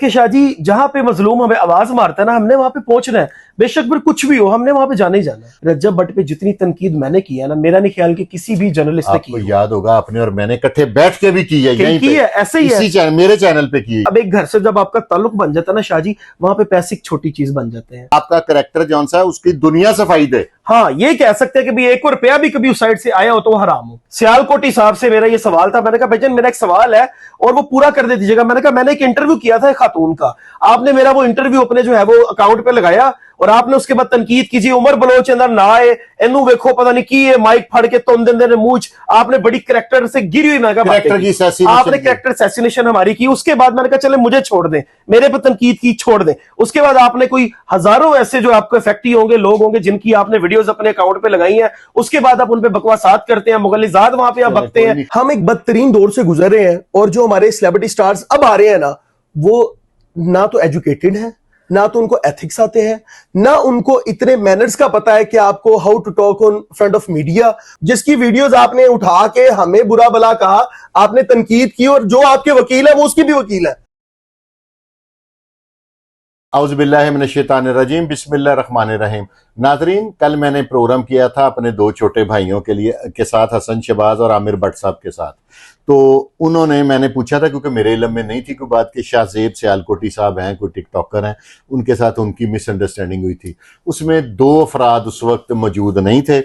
कि शाहजी जहां पे मजलूम हमें आवाज मारता है ना, हमने वहां पे पहुंचना है, बेशक फिर कुछ भी हो, हमने वहां पे जाना ही जाना है। रज्जब भट्ट पे जितनी तनकीद मैंने की है ना, मेरा नहीं ख्याल कि किसी भी जर्नलिस्ट ने की है। याद होगा आपने और मैंने इकट्ठे बैठ के भी की है, यहीं की है, ऐसे ही है, मेरे चैनल पे की है। अब एक घर से जब आपका ताल्लुक बन जाता है ना शाहजी, वहां पे पैसे एक छोटी चीज बन जाते हैं। आपका कैरेक्टर जौन सा है उसकी दुनिया से फायदे। हाँ, ये कह सकते हैं कि भाई एक रुपया भी कभी उस साइड से आया हो तो वो हराम हो। सियालकोटी साहब से मेरा ये सवाल था, मैंने कहा भाईजान मेरा एक सवाल है और वो पूरा कर दे दीजिएगा। मैंने कहा मैंने एक इंटरव्यू किया था एक खातून का, आपने मेरा वो इंटरव्यू अपने जो है वो अकाउंट पे लगाया और आपने उसके बाद तनकीद कीजिए, उमर बलोच अंदर ना आए, एनू वेखो पता नहीं की है, माइक फाड़ के तुम दिन मूछ, आपने बड़ी करैक्टर से गिरी हुई, मैं कहा आपने कैरेक्टर असैसिनेशन हमारी की। उसके बाद मैंने कहा चले मुझे छोड़ दें, मेरे पर तनकीद की छोड़ दें। उसके बाद आपने कोई हजारों ऐसे जो आपको इफेक्टिव होंगे लोग होंगे जिनकी आपने वीडियोस अपने अकाउंट पे लगाई हैं, उसके बाद आप उन पे बकवासात करते हैं, मुगलिजात वहां पे आप बकते हैं। हम एक बदतरीन दौर से गुजर रहे हैं और जो हमारे सेलिब्रिटी स्टार्स अब आ रहे हैं ना, वो ना तो एजुकेटेड है, ना तो उनको एथिक्स आते हैं, ना उनको इतने मैनर्स का पता है कि आपको how to talk on front of media. जिसकी वीडियोस आपने उठा के हमें बुरा भला कहा, आपने तनकीद की, और जो आपके वकील है वो उसकी भी वकील है। औज़ुबिल्लाहि मिनश्शैतानिर्रजीम, बिस्मिल्लाहिर्रहमानिर्रहीम। नाज़रीन, कल मैंने प्रोग्राम किया था अपने दो छोटे भाइयों के साथ, हसन शहबाज और आमिर भट्ट साहब के साथ। तो उन्होंने, मैंने पूछा था क्योंकि मेरे इल्म में नहीं थी कोई बात कि शाहजेब सियालकोटी साहब हैं, कोई टिकटॉकर हैं, उनके साथ उनकी मिसअंडरस्टैंडिंग हुई थी। उसमें दो अफराद उस वक्त मौजूद नहीं थे,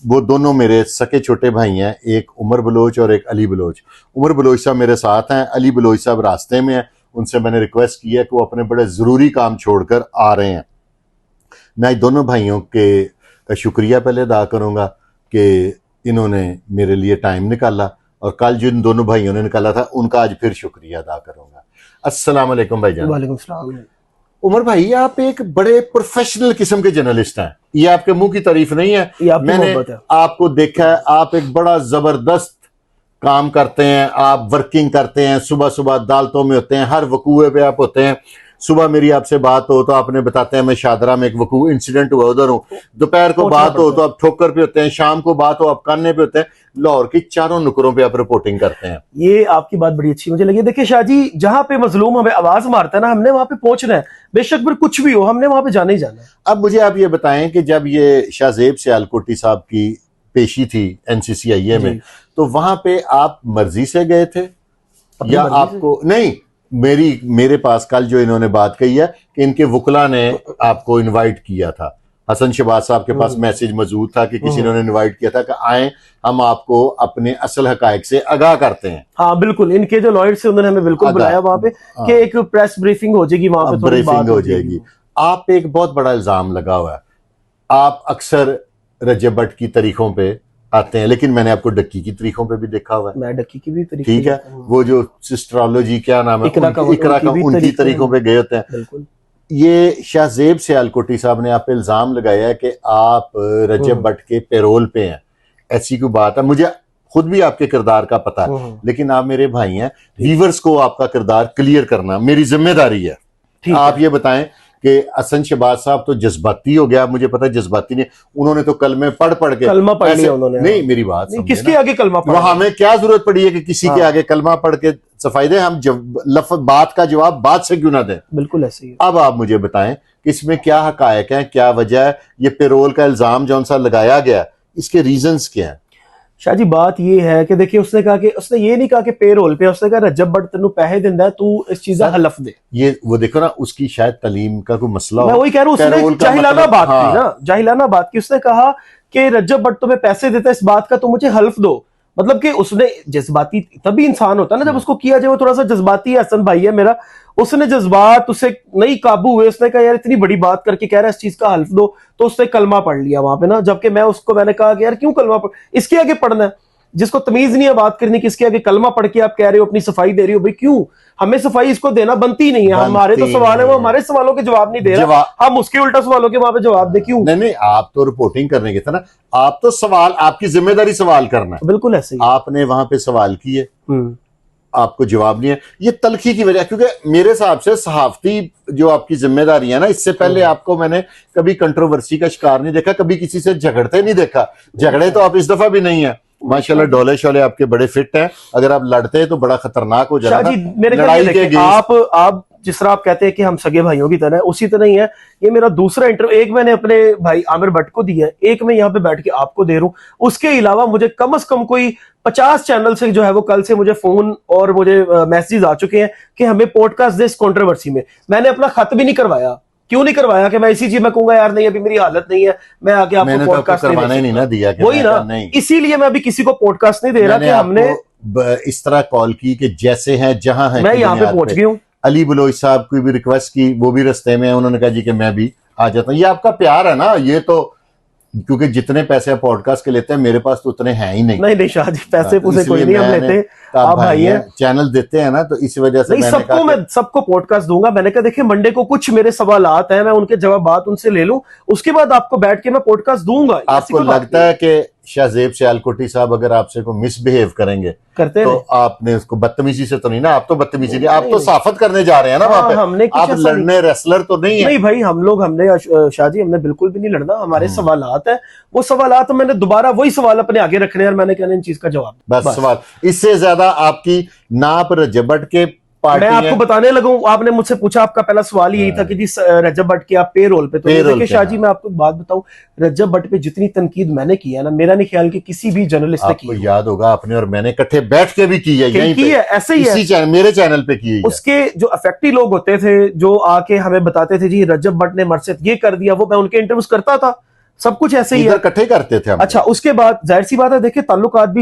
वो दोनों मेरे सके छोटे भाई हैं, एक उमर बलोच और एक अली बलोच। उमर बलोच साहब मेरे साथ हैं, अली बलोच साहब रास्ते में हैं। उनसे मैंने रिक्वेस्ट की है कि वो अपने बड़े ज़रूरी काम छोड़कर आ रहे हैं। मैं दोनों भाइयों का शुक्रिया पहले अदा करूँगा कि इन्होंने मेरे लिए टाइम निकाला, और कल जिन दोनों भाइयों ने निकाला था उनका आज फिर शुक्रिया अदा करूँगा। अस्सलाम वालेकुम भाईजान। वालेकुम सलाम। उमर भाई, आप एक बड़े प्रोफेशनल किस्म के जर्नलिस्ट हैं, ये आपके मुंह की तारीफ नहीं है, मैंने आपको देखा है, आप एक बड़ा जबरदस्त काम करते हैं, आप वर्किंग करते हैं, सुबह सुबह अदालतों में होते हैं, हर वकूए पे आप होते हैं। सुबह मेरी आपसे बात हो तो आपने बताते हैं मैं शादरा में एक वकू इंसिडेंट हुआ उधर हूँ, दोपहर को बात हो तो आप ठोकर पे होते हैं, शाम को बात हो आप कान्ने पे होते हैं, लाहौर की चारों नुकरों पे आप रिपोर्टिंग करते हैं। ये आपकी बात बड़ी अच्छी मुझे लगी। देखिए शाहजी, जहां पे मजलूम हमें आवाज मारता है ना, हमने वहां पे पहुंचना है, बेशक फिर कुछ भी हो, हमने वहां पे जाना ही जाना है। अब मुझे आप ये बताएं कि जब ये शाहजेब सियालकोटी साहब की पेशी थी NCCIA में, तो वहां पे आप मर्जी से गए थे या आपको नहीं? मेरे पास कल जो इन्होंने बात कही है कि इनके वकला ने आपको इनवाइट किया था, हसन शहबाज साहब के पास मैसेज मौजूद था कि किसी ने इनवाइट किया था कि आए, हम आपको अपने असल हकायक से आगाह करते हैं। हाँ बिल्कुल, इनके जो लॉयर से उन्होंने हमें बिल्कुल बुलाया वहां पे कि एक प्रेस ब्रीफिंग हो जाएगी, वहां पे ब्रीफिंग हो जाएगी। आप पे एक बहुत बड़ा इल्जाम लगा हुआ है, आप अक्सर रज्जब भट्ट की तारीखों पे आते हैं, लेकिन मैंने आपको डक्की की तारीखों पे भी देखा हुआ है। मैं डक्की की भी तारीख, ठीक है, वो जो सिस्ट्रोलॉजी क्या नाम है, उनकी तारीखों पे गए होते हैं। ये शाहजेब सियालकोटी साहब ने आप पे इल्जाम लगाया है कि आप रज्जब भट्ट के पेरोल पे हैं, ऐसी कोई बात है? मुझे खुद भी आपके किरदार का पता है, लेकिन आप मेरे भाई हैं, व्यूअर्स को आपका किरदार क्लियर करना मेरी जिम्मेदारी है। आप ये बताएं कि हसन शहबाज साहब तो जज्बाती हो गया, मुझे पता है जज्बाती नहीं, उन्होंने तो कलमे पढ़ के कलमा पढ़ लिया उन्होंने। नहीं, मेरी बात नहीं, किसके आगे कलमा पढ़? हमें क्या जरूरत पड़ी है कि किसी के आगे कलमा पढ़ के सफाई दे? हम बात का जवाब बात से क्यों ना दें? बिल्कुल ऐसे ही। अब आप मुझे बताएं कि इसमें क्या हकायक है, क्या वजह है, ये पेरोल का इल्जाम जौन सा लगाया गया, इसके रीजंस क्या है? शाहजी, बात ये है कि देखिए, उसने कहा कि उसने ये नहीं कहा कि पेरोल पे, उसने कहा रज्जब भट्ट तेनू पैसे दिंदा है, तू इस चीज का हलफ दे। ये वो देखो ना, उसकी शायद तालीम का कोई मसला हो। मैं वही कह रहा हूँ, उसने जाहिलाना बात की ना, जाहिलाना बात की। उसने कहा कि रज्जब भट्ट तुम्हें पैसे देता है इस बात का, तो मुझे हल्फ दो। मतलब कि उसने जज्बाती, तभी इंसान होता है ना जब उसको किया जाए, वो थोड़ा सा जज्बाती है। हसन भाई है मेरा, उसने जज्बात उसे नहीं काबू हुए, उसने कहा यार इतनी बड़ी बात करके कह रहा है इस चीज का हल्फ दो, तो उसने कलमा पढ़ लिया वहां पे ना। जबकि मैंने कहा कि यार क्यों कलमा पढ़, इसके आगे पढ़ना है, जिसको तमीज नहीं है बात करने की, इसके आगे कलमा पढ़ के आप कह रहे हो अपनी सफाई दे रही हो। भाई क्यों? हमें सफाई इसको देना बनती नहीं है, हमारे तो सवाल है, वो हमारे सवालों के जवाब नहीं दे रहा, हम उसके उल्टा सवालों के वहां पे जवाब दे। क्यों? नहीं, आप तो रिपोर्टिंग करने के थे ना, आप तो सवाल, आपकी जिम्मेदारी सवाल करना है। बिल्कुल ऐसे ही। आपने वहां पे सवाल किए, आपको जवाब नहीं है, ये तलखी की वजह, क्योंकि मेरे हिसाब से सहाफती जो आपकी जिम्मेदारी है ना, इससे पहले आपको मैंने कभी कंट्रोवर्सी का शिकार नहीं देखा, कभी किसी से झगड़ते नहीं देखा। झगड़े तो आप इस दफा भी नहीं है, माशाल्लाह, डोले शोले आपके बड़े फिट हैं, अगर आप लड़ते हैं तो बड़ा खतरनाक हो जाता है। लड़ाई के आप जिस तरह आप कहते हैं कि हम सगे भाइयों की तरह है, उसी तरह ही है ये मेरा दूसरा इंटरव्यू। एक मैंने अपने भाई आमिर भट्ट को दिया है, एक मैं यहाँ पे बैठ के आपको दे रहा हूं। उसके अलावा मुझे कम से कम कोई 50 चैनल से जो है वो कल से मुझे फोन और मुझे मैसेज आ चुके हैं कि हमें पॉडकास्ट दे इस कंट्रोवर्सी में। मैंने अपना खत भी नहीं करवाया। क्यों नहीं करवाया कि मैं इसी चीज में कहूंगा यार नहीं अभी मेरी हालत नहीं है, मैं आके आपको पॉडकास्ट नहीं ना दिया। वही ना, इसीलिए मैं अभी किसी को पॉडकास्ट नहीं दे रहा कि हमने इस तरह कॉल की कि जैसे हैं जहां है, मैं यहाँ पे पहुंच गई हूँ। अली बलोच साहब को भी रिक्वेस्ट की, वो भी रास्ते में है, उन्होंने कहा जी कि मैं भी आ जाता हूँ। ये आपका प्यार है ना, ये तो क्योंकि जितने पैसे आप पॉडकास्ट के लेते हैं मेरे पास तो उतने हैं ही नहीं। नहीं शाह जी, पैसे पूसे कोई नहीं हम लेते, आप भाई हैं, चैनल देते हैं ना, तो इस वजह से मैं सबको पॉडकास्ट दूंगा। मैंने कहा देखिए मंडे को कुछ मेरे सवालात हैं, मैं उनके जवाब उनसे ले लूं, उसके बाद आपको बैठ के मैं पॉडकास्ट दूंगा। आपको लगता है कि शाहजेब सियालकोटी साहब अगर आपसे को मिसबिहेव करेंगे करते तो आपने उसको बदतमीजी से तो नहीं ना, आप तो बदतमीजी नहीं, आप तो साफत करने जा रहे हैं ना वहां पे, हमने आप लड़ने रेसलर तो नहीं है। नहीं भाई, हमने शाह जी हमने बिल्कुल भी नहीं लड़ना, हमारे सवालात है, वो सवालात मैंने दोबारा वही सवाल अपने आगे रखने और मैंने कहना इन चीज का जवाब बस सवाल। इससे ज्यादा आपकी नाप रजब भट्ट के मैं आपको बताने लगा हूं। आपने मुझसे पूछा, आपका पहला सवाल यही था कि जी रजब भट्ट के आप पेरोल पे, तो देखिए शाह जी मैं आपको बात बताऊं, रजब भट्ट पे जितनी तनकीद मैंने की है ना, मेरा नहीं ख्याल कि किसी भी जर्नलिस्ट ने की। आपको याद होगा आपने और मैंने इकट्ठे बैठ के भी की है, यहीं पे ऐसे ही है, मेरे चैनल पे की है। उसके जो अफेक्टी लोग होते थे जो आके हमें बताते थे जी रजब भट्ट ने मरसे ये कर दिया, वो मैं उनके इंटरव्यूज करता था, सब कुछ ऐसे ही इकट्ठे करते थे हम। अच्छा, उसके बाद जाहिर सी बात है देखिए ताल्लुकात भी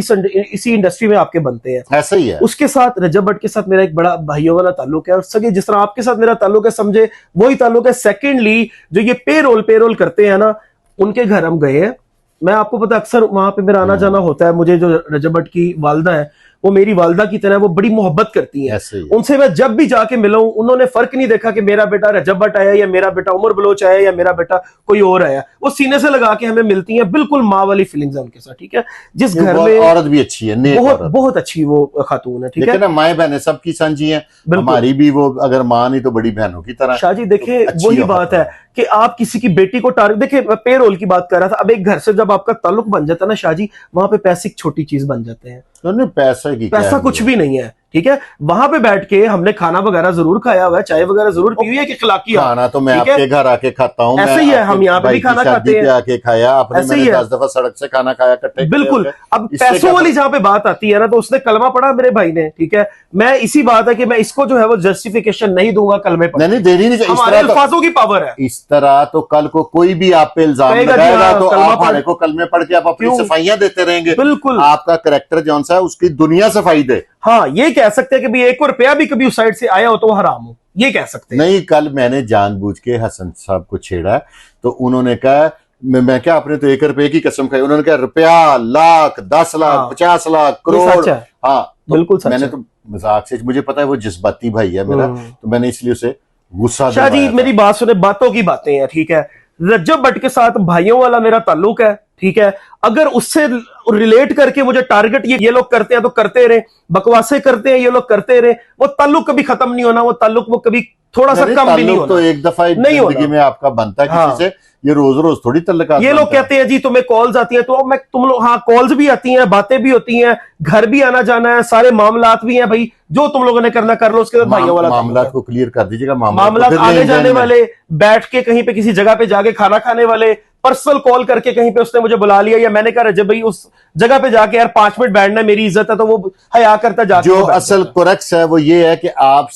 इसी इंडस्ट्री में आपके बनते हैं, ऐसा ही है। उसके साथ रजब भट्ट के साथ मेरा एक बड़ा भाइयों वाला ताल्लुक है, और सगे जिस तरह आपके साथ मेरा ताल्लुक है समझे वही ताल्लुक है। सेकेंडली जो ये पेरोल करते हैं ना, उनके घर हम गए हैं, मैं आपको पता अक्सर वहां पे मेरा आना जाना होता है। मुझे जो रजब भट्ट की वालदा है वो मेरी वालदा की तरह वो बड़ी मोहब्बत करती हैं, उनसे मैं जब भी जाके मिला हूं उन्होंने फर्क नहीं देखा कि मेरा बेटा रजब भट्ट आया या मेरा बेटा उमर बलोच आया या मेरा बेटा कोई और आया, वो सीने से लगा के हमें मिलती हैं, बिल्कुल माँ वाली फीलिंग्स है उनके साथ। ठीक है, जिस घर में औरत भी अच्छी है, बहुत अच्छी वो खातून है। ठीक है ना, माए बहनें सबकी सांझी हैं, हमारी भी वो अगर माँ नहीं तो बड़ी बहनों की तरह। शाह जी देखिए वही बात है कि आप किसी की बेटी को टारगेट, देखिए मैं पेरोल की बात कर रहा था, अब एक घर से जब आपका ताल्लुक बन जाता है ना शाह जी, वहां पे पैसे एक छोटी चीज बन जाते हैं। पैसा कुछ भी नहीं है। ठीक है, वहां पे बैठ के हमने खाना वगैरह जरूर खाया हुआ है, चाय वगैरह जरूर पी हुई है कि खिलाकी खाना तो मैं आपके घर आके खाता हूँ, ऐसे ही है, हम यहाँ पे भी खाना खाते हैं, आके खाया आपने, मैंने 10 दफा सड़क से खाना खाया इकट्ठे। बिल्कुल। अब पैसों वाली जहाँ पे बात आती है ना, तो उसने कलमा पढ़ा मेरे भाई ने। ठीक है, मैं इसी बात है कि मैं इसको जो है वो जस्टिफिकेशन नहीं दूंगा कलमे पर, नहीं देनी नहीं चाहिए, हमारे अल्फाजों की पावर है। इस तरह तो कल को कोई भी आप पे इल्जाम लगाएगा तो आप हमारे को कलमे पढ़ के आप अपनी सफाइयां देते रहेंगे। बिल्कुल, आपका कैरेक्टर जौन सा है उसकी दुनिया सफाई दे। हाँ, ये कह सकते हैं कि भी 1 रुपया भी कभी उस साइड से आया हो तो वो हराम हो, ये कह सकते हैं। नहीं, कल मैंने जानबूझ के हसन साहब को छेड़ा तो उन्होंने कहा मैं क्या, आपने तो 1 रुपए की कसम खाई। उन्होंने कहा रुपया, लाख, 10 लाख, 50 लाख, करोड़। हाँ तो बिल्कुल सच मैंने तो मजाक से, मुझे पता है वो जज्बाती भाई है मेरा, तो मैंने इसलिए उसे गुस्सा। शाह जी मेरी बात सुने, बातों की बातें हैं। ठीक है, रजब भट्ट के साथ भाइयों वाला मेरा ताल्लुक है। ठीक है, अगर उससे रिलेट करके मुझे टारगेट ये लोग करते हैं तो करते रहे, बकवासें करते हैं ये लोग करते रहे, वो ताल्लुक कभी खत्म नहीं होना, वो ताल्लुक वो कभी थोड़ा सा कम भी नहीं होना। तो एक दफा जिंदगी में आपका बनता है किसी से, ये रोज रोज थोड़ी तल्लुकात। ये लोग कहते हैं जी तुम्हें कॉल्स आती है, तो मैं तुम लोग, हाँ कॉल्स भी आती हैं, बातें भी होती हैं, घर भी आना जाना है, सारे मामलात भी हैं भाई, जो तुम लोगों ने करना कर लो। उसके बाद भाइयों वाला मामला को क्लियर कर दीजिएगा, मामला आने जाने वाले, बैठ के कहीं पे किसी जगह पे जाके खाना खाने वाले, पर्सनल कॉल करके कहीं पे उसने मुझे बुला लिया, या मैंने कहा रजब भाई उस जगह पे जाके यार 5 मिनट बैठना मेरी इज्जत है, तो वो हया करता जाके। जो असल कोरेक्स है वो ये है कि आप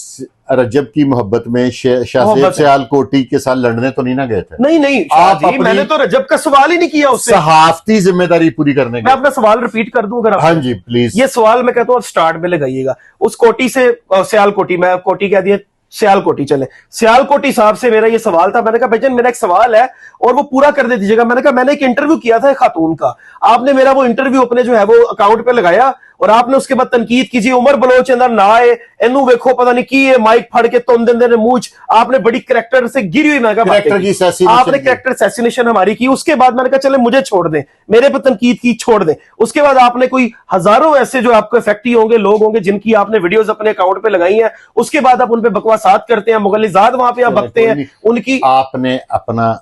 रजब की मोहब्बत में शाहजेब सियालकोटी के साथ लड़ने तो नहीं ना गए थे? नहीं आप मैंने तो रजब का सवाल ही नहीं किया उससे, सहाफती जिम्मेदारी पूरी करने की। मैं अपना सवाल रिपीट कर दूं अगर? हाँ जी प्लीज। ये सवाल मैं कहता हूँ स्टार्ट में लगाइएगा, उस कोटी से सियालकोटी, मैं कोटी कह दिया, सियालकोटी चले, सियालकोटी साहब से मेरा ये सवाल था। मैंने कहा भाईजान मेरा एक सवाल है और वो पूरा कर दे दीजिएगा। मैंने कहा मैंने एक इंटरव्यू किया था एक खातून का, आपने मेरा वो इंटरव्यू अपने जो है वो अकाउंट पे लगाया और आपने उसके बाद तनकीद कीजिए, उमर बलोच अंदर ना आए, एनू वेखो पता नहीं की है, माइक फाड़ के तुम दिन दिन मूछ, आपने बड़ी करैक्टर से गिरी हुई, मैं कहा आपने करैक्टर असैसिनेशन हमारी की। उसके बाद मैंने कहा चले मुझे छोड़ दें, मेरे पे तनकीद की छोड़ दें। उसके बाद आपने कोई हजारों ऐसे जो आपको इफेक्टी होंगे लोग होंगे जिनकी आपने वीडियोस अपने अकाउंट पे लगाई हैं, उसके बाद आप उन पे बकवासात करते हैं, मुगलिजात वहां पे आप बकते हैं उनकी। आपने अपना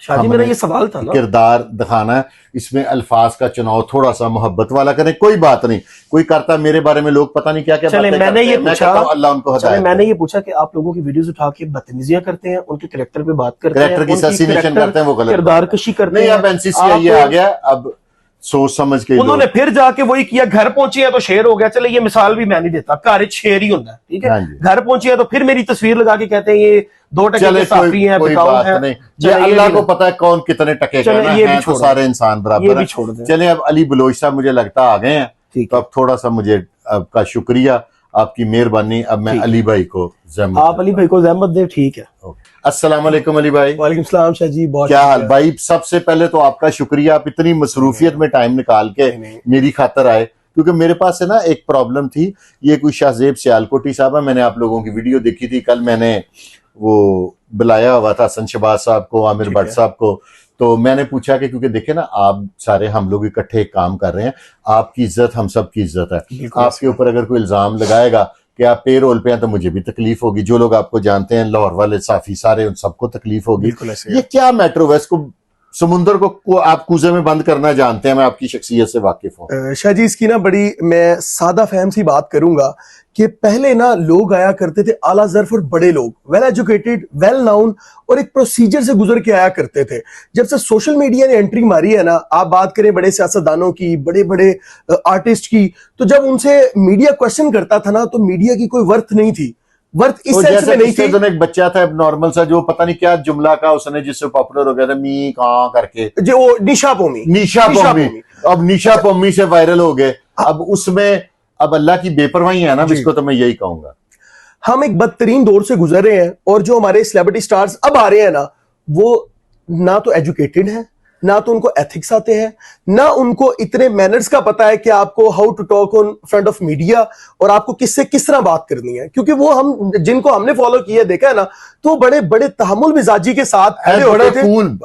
शादी मेरा ये सवाल था ना, किरदार दिखाना है, इसमें अल्फाज का चुनाव थोड़ा सा मोहब्बत वाला करें, कोई बात नहीं। कोई करता मेरे बारे में लोग पता नहीं क्या क्या चले मैंने ये पूछा, अल्लाह उनको हिदायत दे। मैंने ये पूछा कि आप लोगों की वीडियोस उठा के बदतमीजियां करते हैं, उनके कैरेक्टर पे बात करते हैं, कैरेक्टर की असैसिनेशन करते हैं, वो गलत किरदार कशी करते हैं। नहीं, अब एनसीसीआई आ गया, अब सोच समझ के उन्होंने फिर जाके वही किया, घर पहुंचे हैं तो शेर हो गया। चले ये मिसाल भी मैं नहीं देता, घर शेर ही होता है, ठीक है। घर पहुंचे हैं तो फिर मेरी तस्वीर लगा के कहते हैं ये 2 टके के साफी हैं, बिकाऊ हैं। ये अल्लाह को पता है कौन कितने टके का है, तो सारे इंसान बराबर हैं। चले अब अली बलोच साहब मुझे लगता आ गए हैं, तो अब थोड़ा सा मुझे आपका शुक्रिया, आपकी मेहरबानी। अब मैं अली भाई को आप अली भाई को ज़हमत दे, ठीक है। अस्सलाम वालेकुम अली भाई। वालेकुम सलाम शाह जी, बहुत क्या हाल भाई? सबसे पहले तो आपका शुक्रिया, आप इतनी मसरूफियत में टाइम निकाल के मेरी खातर आए, क्योंकि मेरे पास है ना एक प्रॉब्लम थी। ये कोई शाहजेब सियालकोटी साहब है, मैंने आप लोगों की वीडियो देखी थी, कल मैंने वो बुलाया हुआ था हसन शहबाज साहब को, आमिर भट्ट साहब को, तो मैंने पूछा कि क्योंकि देखे ना आप सारे हम लोग इकट्ठे काम कर रहे हैं, आपकी इज्जत हम सब की इज्जत है, आपके ऊपर अगर कोई इल्जाम लगाएगा कि आप पे रोल पे हैं तो मुझे भी तकलीफ होगी। जो लोग आपको जानते हैं, लाहौर वाले साफी सारे, उन सबको तकलीफ होगी। ये क्या मैटर हुआ? इसको समुंदर को आप कूजे में बंद करना जानते हैं, मैं आपकी शख्सियत से वाकिफ हूँ। शाह जी, इसकी ना बड़ी मैं सादा फहम सी बात करूंगा कि पहले ना लोग आया करते थे आला ज़र्फ और बड़े लोग, वेल एजुकेटेड, वेल नाउन, और एक प्रोसीजर से गुजर के आया करते थे। जब से सोशल मीडिया ने एंट्री मारी है ना, आप बात करें बड़े सियासतदानों की, बड़े बड़े आर्टिस्ट की, तो जब उनसे मीडिया क्वेश्चन करता था ना, तो मीडिया की कोई वर्थ नहीं थी, वर्थ इस सेंस में नहीं थी। एक बच्चा था नॉर्मल सा, जो पता नहीं क्या जुमला का उसने जिससे पॉपुलर हो गया था, मी कहाँ करके, जो वो निशा पोमी। अब निशा पोमी से वायरल हो गए। अब उसमें अब अल्लाह की बेपरवाही है ना, इसको तो मैं यही कहूंगा। हम एक बदतरीन दौर से गुजर रहे हैं, और जो हमारे सेलिब्रिटी स्टार्स अब आ रहे हैं ना, वो ना तो एजुकेटेड है, ना तो उनको एथिक्स आते हैं, ना उनको इतने मैनर्स का पता है कि आपको how to talk on front of media, और आपको किससे किस तरह बात करनी है। क्योंकि वो हम जिनको हमने फॉलो किया देखा है ना, तो बड़े बड़े तहमुल मिजाजी के साथ बड़े कूल,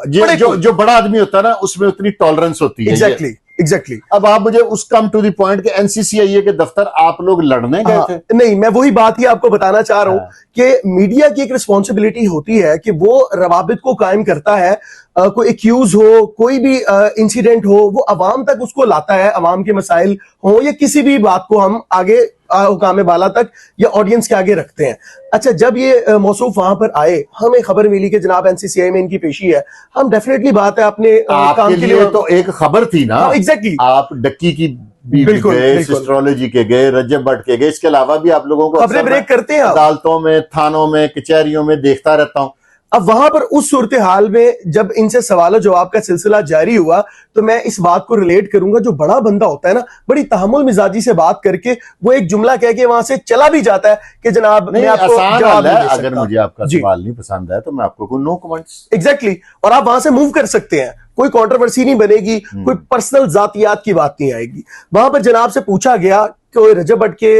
जो बड़ा आदमी होता है ना, उसमें उतनी टॉलरेंस होती है। एग्जैक्टली। अब आप मुझे उस कम टू द पॉइंट के एनसीसीआई के दफ्तर आप लोग लड़ने गए थे? नहीं, मैं वही बात ही आपको बताना चाह रहा हूं कि मीडिया की एक रिस्पॉन्सिबिलिटी होती है कि वो रवाबित को कायम करता है। कोई एक्यूज हो, कोई भी इंसिडेंट हो, वो अवाम तक उसको लाता है, अवाम के मसाइल हो या किसी भी बात को हम आगे हुकाम बाला तक या ऑडियंस के आगे रखते हैं। अच्छा, जब ये मौसूफ वहां पर आए, हमें खबर मिली कि जनाब एनसीसीआई में इनकी पेशी है, हम डेफिनेटली बात है अपने काम के लिए तो एक खबर थी ना। एग्जैक्टली। आप डक्की की गए, एस्ट्रोलॉजी के गए, रजब भट्ट के गए, इसके अलावा भी आप लोगों को खबरें ब्रेक करते हैं, अदालतों में, थानों में, कचहरियों में देखता रहता हूं। अब वहां पर उस सूरत हाल में जब इनसे सवाल जवाब का सिलसिला जारी हुआ, तो मैं इस बात को रिलेट करूंगा, जो बड़ा बंदा होता है ना, बड़ी तहमुल मिजाजी से बात करके वो एक जुमला कह के वहां से चला भी जाता है कि जनाब मैं आपको जवाब नहीं दे सकता। अगर मुझे आपका सवाल नहीं पसंद है तो मैं आपको नो कमेंट्स। एग्जैक्टली। और आप वहां से मूव कर सकते हैं, कोई कंट्रोवर्सी नहीं बनेगी, कोई पर्सनल जातियात की बात नहीं आएगी। वहां पर जनाब से पूछा गया, कोई रजब भट्ट के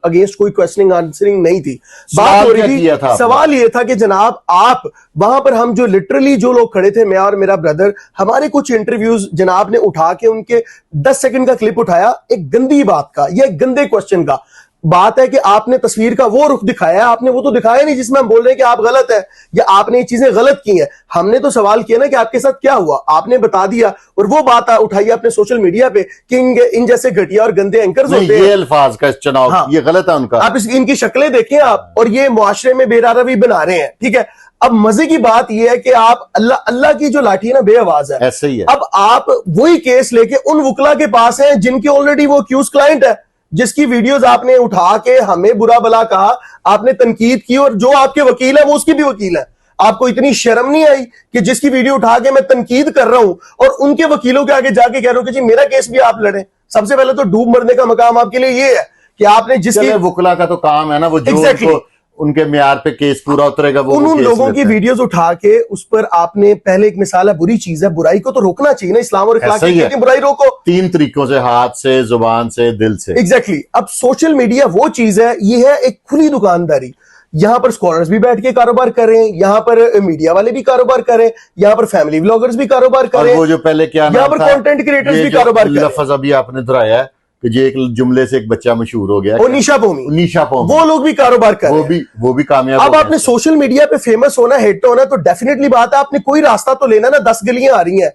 अगेंस्ट कोई क्वेश्चनिंग आंसरिंग नहीं थी, बात हो रही थी। सवाल ये था कि जनाब आप वहां पर, हम जो लिटरली जो लोग खड़े थे, मैं और मेरा ब्रदर, हमारे कुछ इंटरव्यूज जनाब ने उठा के उनके 10 सेकंड का क्लिप उठाया, एक गंदी बात का या एक गंदे क्वेश्चन का। बात है कि आपने तस्वीर का वो रुख दिखाया, आपने वो तो दिखाया नहीं जिसमें हम बोल रहे हैं कि आप गलत है या आपने ये चीजें गलत की हैं। हमने तो सवाल किया ना कि आपके साथ क्या हुआ, आपने बता दिया, और वो बात उठाई अपने सोशल मीडिया पे कि इन जैसे घटिया और गंदे एंकर्स होते हैं। ये अल्फाज का चुनाव, हाँ, ये गलत है उनका। आप इनकी शक्लें देखें आप, और ये मुआशरे में बेरारवी बना रहे हैं, ठीक है। अब मजे की बात यह है कि आप अल्लाह की जो लाठी है ना, बेआवाज है, ऐसे ही है। अब आप वही केस लेके उन वकला के पास हैं जिनके ऑलरेडी वो अक्यूज क्लाइंट है, जिसकी वीडियोस आपने उठा के हमें बुरा भला कहा, आपने तनकीद की, और जो आपके वकील है वो उसकी भी वकील है। आपको इतनी शर्म नहीं आई कि जिसकी वीडियो उठा के मैं तनकीद कर रहा हूं और उनके वकीलों के आगे जाके कह रहा हूं कि जी मेरा केस भी आप लड़े? सबसे पहले तो डूब मरने का मकाम आपके लिए ये है कि आपने जिसकी वकला का तो काम है ना, वो जो उनके म्यार पे केस पूरा उतरेगा, वो उन लोगों की वीडियोस उठा के उस पर आपने पहले एक मिसाल है, बुरी चीज है, बुराई को तो रोकना चाहिए ना, इस्लाम और इखलाक कहते हैं बुराई रोको 3 तरीकों से, हाथ से, जुबान से, दिल से। एग्जैक्टली। अब सोशल मीडिया वो चीज है, ये है एक खुली दुकानदारी। यहां पर स्कॉलर्स भी बैठ के कारोबार कर रहे हैं, यहां पर मीडिया वाले भी कारोबार कर रहे हैं, यहां पर फैमिली व्लॉगर्स भी कारोबार कर रहे हैं, वो जो पहले क्या यहां पर कंटेंट क्रिएटर्स भी कारोबार कर रहे हैं। लफ्ज अभी आपने दोहराया है, कि जो एक जुमले से एक बच्चा मशहूर हो गया, और निशा पोमी, निशा पोमी, वो लोग भी कारोबार कर रहे हैं, वो भी कामयाब अब हो आपने गए। सोशल मीडिया पे फेमस होना, हिट होना, तो डेफिनेटली बात है आपने कोई रास्ता तो लेना ना। 10 गलियां आ रही हैं,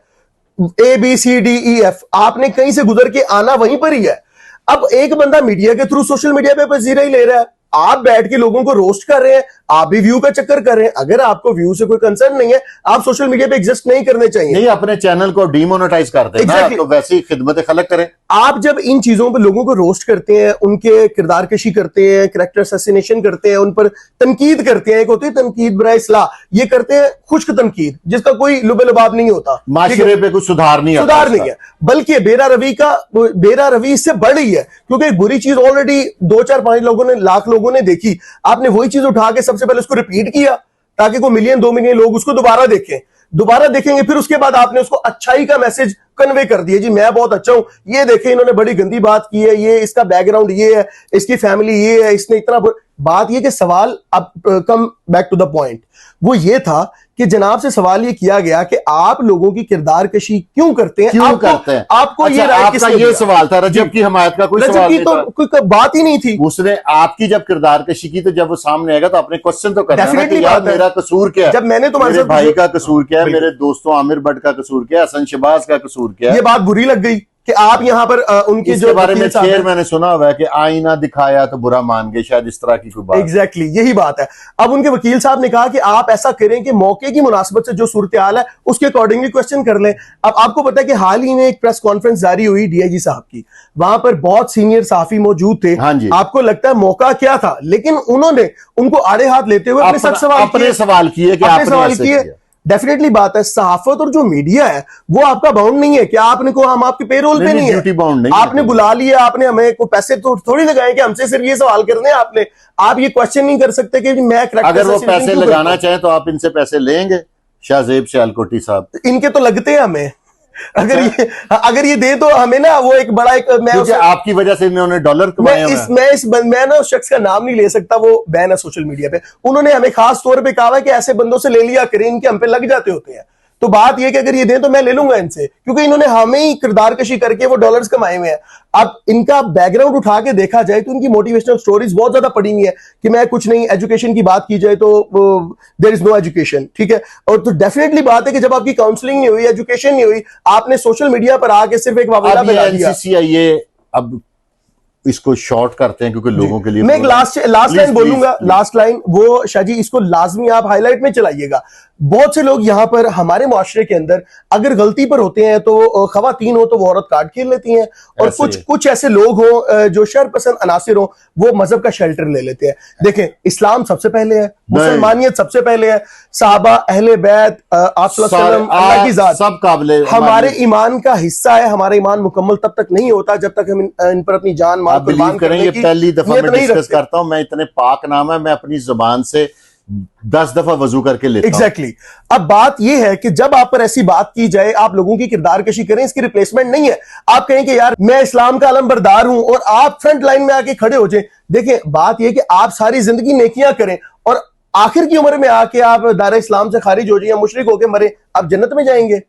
ABCDEF, आपने कहीं से गुजर के आना वहीं पर ही है। अब एक बंदा मीडिया के थ्रू सोशल मीडिया पे पजीरा ही ले रहा है, आप बैठ के लोगों को रोस्ट कर रहे हैं, आप भी व्यू का चक्कर कर रहे हैं। अगर आपको व्यू से कोई कंसर्न नहीं है, आप सोशल मीडिया पे एग्जिस्ट नहीं करने चाहिए। नहीं, अपने चैनल को डीमोनेटाइज कर देना, Exactly. तो वैसे ही खिदमत खलक करें। आप जब इन चीजों पर लोगों को रोस्ट करते हैं, उनके किरदार कशी करते हैं, कैरेक्टर असैसिनेशन करते हैं, उन पर तनकीद करते हैं, एक होती है तनकीद बराए इस्लाह, ये करते हैं खुश्क तनकीद जिसका कोई लुबे लुबाब नहीं होता, माशरे पे कुछ सुधार नहीं नहीं है, बल्कि बेरा रवि इससे बढ़ रही है, क्योंकि एक बुरी चीज ऑलरेडी 2 4 5 लोगों ने, लाख लोगों ने देखी, आपने वही चीज उठा के सबसे पहले उसको रिपीट किया ताकि कोई मिलियन 2 मिलियन लोग उसको दोबारा देखेंगे, फिर उसके बाद आपने उसको अच्छाई का मैसेज कन्वे कर दिया, जी मैं बहुत अच्छा हूं, ये देखें इन्होंने बड़ी गंदी बात की है, ये इसका बैकग्राउंड ये है, इसकी फैमिली ये है, इसने इतना बात ये कि सवाल अब come back to the point, वो ये था कि जनाब से सवाल ये किया गया कि आप लोगों की किरदार कशी क्यों करते हैं, आपको अच्छा, ये राय आपका ये सवाल था, रजब की हमायत का कोई सवाल नहीं था, कोई बात ही नहीं थी। उसने आपकी जब किरदार कशी की, तो जब वो सामने आएगा तो आपने क्वेश्चन तो करना है कि यार मेरा कसूर क्या है, जब मैंने तुम्हारे मेरे भाई का कसूर क्या है, मेरे दोस्तों आमिर भट्ट का कसूर क्या है, हसन शहबाज का कसूर क्या है। ये बात बुरी लग गई कि आप यहां पर उनके जो बारे में शेर मैंने सुना हुआ है कि आईना दिखाया तो बुरा मान गए, शायद इस तरह की कोई बात। एग्जैक्टली यही बात है। अब उनके वकील साहब ने कहा कि आप ऐसा करें कि मौके की मुनासिबत से जो सूरत हाल है उसके अकॉर्डिंगली क्वेश्चन कर लें। अब आपको पता है कि हाल ही में एक प्रेस कॉन्फ्रेंस जारी हुई DIG साहब की, वहां पर बहुत सीनियर सहाफी मौजूद थे। हाँ जी। आपको लगता है मौका क्या था, लेकिन उन्होंने उनको आड़े हाथ लेते हुए अपने सवाल किए। डेफिनेटली बात है, सहाफत और जो मीडिया है वो आपका बाउंड नहीं है कि आपने को हम आपके पेरोल पे नहीं है, आपने बुला लिया, आपने हमें को पैसे तो थोड़ी लगाए कि हमसे सिर्फ ये सवाल करने हैं आपने, आप ये क्वेश्चन नहीं कर सकते कि मैं अगर वो पैसे लगाना चाहें तो आप इनसे पैसे लेंगे। शाहजेब सियालकोटी साहब, इनके तो लगते हैं हमें, अगर ये दे तो हमें ना वो एक बड़ा एक, मैं आपकी वजह से इन्होंने डॉलर कमाए हैं। मैं ना उस शख्स का नाम नहीं ले सकता, वो बैन है सोशल मीडिया पे। उन्होंने हमें खास तौर पे कहा है कि ऐसे बंदों से ले लिया करें, इनके हम पे लग जाते होते हैं। तो बात यह कि अगर ये दें तो मैं ले लूंगा इनसे, क्योंकि इन्होंने हमें ही किरदार कशी करके वो डॉलर्स कमाए हुए हैं। अब इनका बैकग्राउंड उठा के देखा जाए तो इनकी मोटिवेशनल स्टोरीज बहुत ज्यादा पड़ी हुई है कि मैं कुछ नहीं, एजुकेशन की बात की जाए तो देयर इज नो एजुकेशन, ठीक है। और तो डेफिनेटली बात है कि जब आपकी काउंसलिंग नहीं हुई, एजुकेशन नहीं हुई, आपने सोशल मीडिया पर आके सिर्फ एक वावेला फैला दिया। NCCIA अब इसको शॉर्ट करते हैं क्योंकि लोगों के लिए मैं एक लास्ट लाइन बोलूंगा, लास्ट लाइन वो शाह जी, इसको लाजमी आप हाईलाइट में चलाइएगा। बहुत से लोग यहाँ पर हमारे मुआशरे के अंदर अगर गलती पर होते हैं तो खवातीन हो तो वो औरत कार्ड खेल लेती हैं, और कुछ ऐसे लोग हो जो शर पसंद अनासिर हो वो मजहब का शेल्टर ले लेते हैं। देखें, इस्लाम सबसे पहले है, मुसलमानियत सबसे पहले है, साहबा अहले बैत अल्लाह की जात सब काबिल हमारे ईमान का हिस्सा है। हमारा ईमान मुकम्मल तब तक नहीं होता जब तक हम इन पर अपनी जान माल कुर्बान करेंगे। पहली दफा मैं डिस्कस करता हूं, मैं इतने पाक नाम है, मैं अपनी जुबान से 10 दफा वजू करके लेता हूं। एग्जैक्टली। अब बात यह है कि जब आप पर ऐसी बात की जाए, आप लोगों की किरदार कशी करें, इसकी रिप्लेसमेंट नहीं है। आप कहें कि यार मैं इस्लाम का अलम बरदार हूं और आप फ्रंट लाइन में आके खड़े हो जाए। देखें, बात यह कि आप सारी जिंदगी नेकियां करें और आखिर की उम्र में आके आप दायरा इस्लाम से खारिज हो जाए, मुशरिक होकर मरे, आप जन्नत में जाएंगे।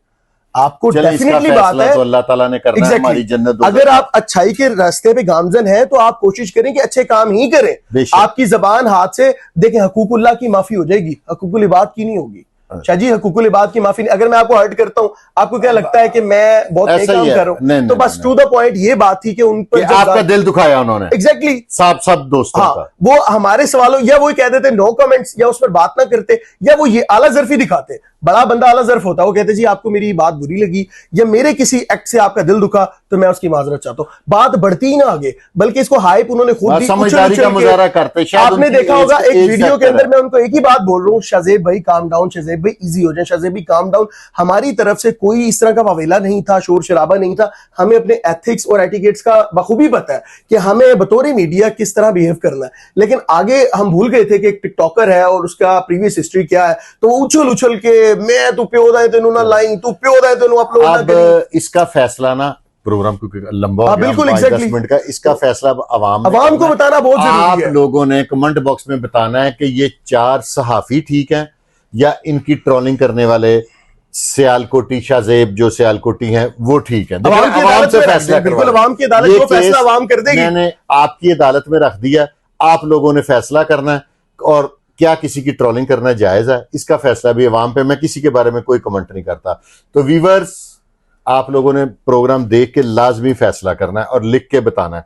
आपको डेफिनेटली बात है तो अल्लाह ताला ने करना है, हमारी जन्नत। अगर आप अच्छाई के रास्ते पे गामजन हैं तो आप कोशिश करें कि अच्छे काम ही करें। आपकी जबान हाथ से, देखें, हकूकुल्लाह की माफी हो जाएगी, हकूकुल इबाद की नहीं होगी। शाह जी, हकूकुल इबाद की माफी नहीं। अगर मैं आपको हर्ट करता हूं, आपको क्या लगता है कि मैं बहुत नेक काम कर रहा हूं? तो बस टू द पॉइंट ये बात थी कि उन पर आपका दिल दुखाया उन्होंने। एग्जैक्टली। सब दोस्तों का वो हमारे सवालों या वो कह देते नो कमेंट्स, या उस पर बात ना करते, या वो ये आला जरफी दिखाते। बड़ा बंदा आला जर्फ होता है, वो कहते जी आपको मेरी बात बुरी लगी या मेरे किसी एक्ट से आपका दिल दुखा तो मैं उसकी माजरत चाहता हूं। बात बढ़ती ही ना आगे, बल्कि इसको हाइप उन्होंने खुद भी समझदारी का मुजाहरा करते। आपने देखा होगा एक वीडियो के अंदर मैं उनको एक ही बात बोल रहा हूं, शाहजेब भाई काम डाउन, शाहजेब भाई इजी हो जाए, शाहजेब भाई काम डाउन। हमारी तरफ से कोई इस तरह का वावेला नहीं था, शोर शराबा नहीं था। हमें अपने एथिक्स और एटिकेट्स का बखूबी पता है कि हमें बतौर मीडिया किस तरह बिहेव करना है। लेकिन आगे हम भूल गए थे कि एक टिकटॉकर है और उसका प्रीवियस हिस्ट्री क्या है, तो उछल उछल के मैं तू प्यो दाए तेनू ना लाई, तू प्यो दाए तेनू अपलोड ना करी। इसका फैसला ना प्रोग्राम क्योंकि लंबा हो गया, बिल्कुल 10 मिनट का, इसका फैसला आवाम को बताना बहुत जरूरी है। आप लोगों ने कमेंट बॉक्स में बताना है कि ये 4 सहाफी ठीक हैं या इनकी ट्रोलिंग करने वाले सियालकोटी शाहजेब जो सियालकोटी हैं वो ठीक है। देखिए, अवाम की अवाम अदालत से में रख फैसला दें, बिल्कुल करवाएं। अवाम की अदालत ये जो फैसला केस अवाम कर देगी। मैंने आपकी अदालत में रख दिया, आप लोगों ने फैसला करना है। और क्या किसी की ट्रोलिंग करना जायज है, इसका फैसला भी अवाम पे। मैं किसी के बारे में कोई कमेंट नहीं करता। तो व्यूअर्स, आप लोगों ने प्रोग्राम देख के लाजमी फैसला करना है और लिख के बताना है।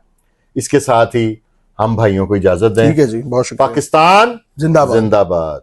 इसके साथ ही हम भाइयों को इजाजत दें। ठीक है जी, बहुत शुक्रिया। पाकिस्तान जिंदाबाद। जिंदाबाद।